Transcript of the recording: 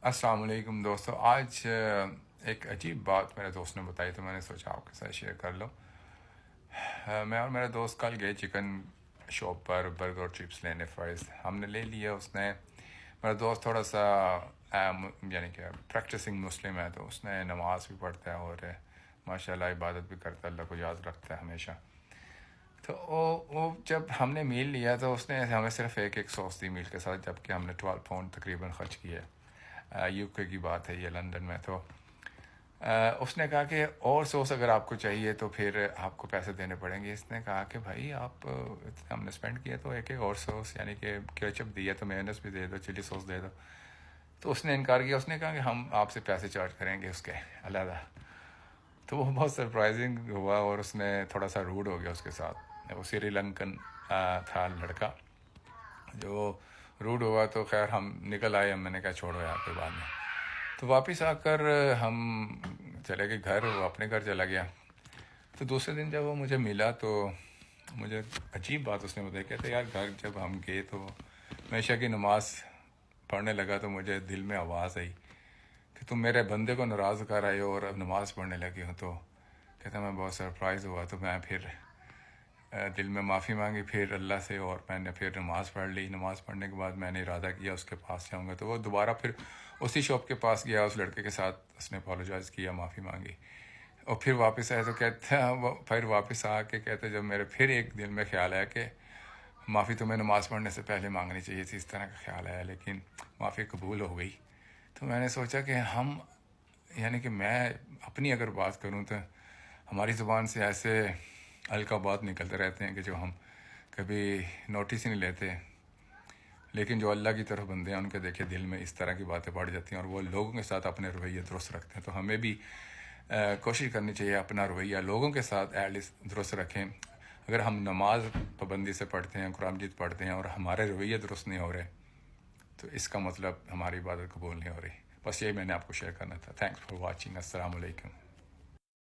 السلام علیکم دوستو. آج ایک عجیب بات میرے دوست نے بتائی تو میں نے سوچا آپ کے ساتھ شیئر کر لوں. میں اور میرا دوست کل گئے چکن شاپ پر برگر چپس لینے. فرض ہم نے لے لیا. اس نے میرا دوست تھوڑا سا یعنی کہ پریکٹسنگ مسلم ہے، تو اس نے نماز بھی پڑھتا ہے اور ماشاءاللہ عبادت بھی کرتا ہے، اللہ کو یاد رکھتا ہے ہمیشہ. تو وہ جب ہم نے میل لیا تو اس نے ہمیں صرف ایک سوس دی میل کے ساتھ، جبکہ ہم نے 12 پاؤنڈ تقریباً خرچ کیے. یو کے کی بات ہے یہ، لندن میں. تو اس نے کہا کہ اور سوس اگر آپ کو چاہیے تو پھر آپ کو پیسے دینے پڑیں گے. اس نے کہا کہ بھائی آپ ہم نے اسپینڈ کیا تو ایک اور سوس یعنی کہ کیچپ دیا تو میونیز بھی دے دو، چلی سوس دے دو. تو اس نے انکار کیا. اس نے کہا کہ ہم آپ سے پیسے چارج کریں گے اس کے علیحدہ. تو وہ بہت سرپرائزنگ ہوا اور اس نے تھوڑا سا روڈ ہو گیا اس کے ساتھ. وہ سری لنکن تھا لڑکا جو روڈ ہوا. تو خیر ہم نکل آئے. میں نے کہا چھوڑو یار کوئی بات نہیں. تو واپس آ کر ہم چلے گئے گھر. وہ اپنے گھر چلا گیا. تو دوسرے دن جب وہ مجھے ملا تو مجھے عجیب بات اس نے بتائی. کہتے یار گھر جب ہم گئے تو میں عشاء کی نماز پڑھنے لگا تو مجھے دل میں آواز آئی کہ تم میرے بندے کو ناراض کر آئے ہو اور اب نماز پڑھنے لگے ہو. تو کہتا میں بہت سرپرائز ہوا. تو میں پھر دل میں معافی مانگی پھر اللہ سے، اور میں نے پھر نماز پڑھ لی. نماز پڑھنے کے بعد میں نے ارادہ کیا اس کے پاس جاؤں گا. تو وہ دوبارہ پھر اسی شاپ کے پاس گیا اس لڑکے کے ساتھ. اس نے اپولوجائز کیا، معافی مانگی اور پھر واپس آئے. تو کہتے ہیں پھر واپس آ کے کہتے جب میرے پھر ایک دل میں خیال آیا کہ معافی تمہیں نماز پڑھنے سے پہلے مانگنی چاہیے تھی، اس طرح کا خیال آیا، لیکن معافی قبول ہو گئی. تو میں نے سوچا کہ ہم یعنی کہ میں اپنی اگر بات کروں تو ہماری زبان سے ایسے القابات نکلتے رہتے ہیں کہ جو ہم کبھی نوٹس ہی نہیں لیتے، لیکن جو اللہ کی طرف بندے ہیں ان کے دیکھے دل میں اس طرح کی باتیں پڑ جاتی ہیں اور وہ لوگوں کے ساتھ اپنے رویے درست رکھتے ہیں. تو ہمیں بھی کوشش کرنی چاہیے اپنا رویہ لوگوں کے ساتھ ایٹ لیسٹ درست رکھیں. اگر ہم نماز پابندی سے پڑھتے ہیں، قرآن مجید پڑھتے ہیں اور ہمارے رویے درست نہیں ہو رہے تو اس کا مطلب ہماری عبادت قبول نہیں ہو رہی. بس یہی میں نے آپ کو شیئر کرنا تھا. Thanks for watching. السلام علیکم.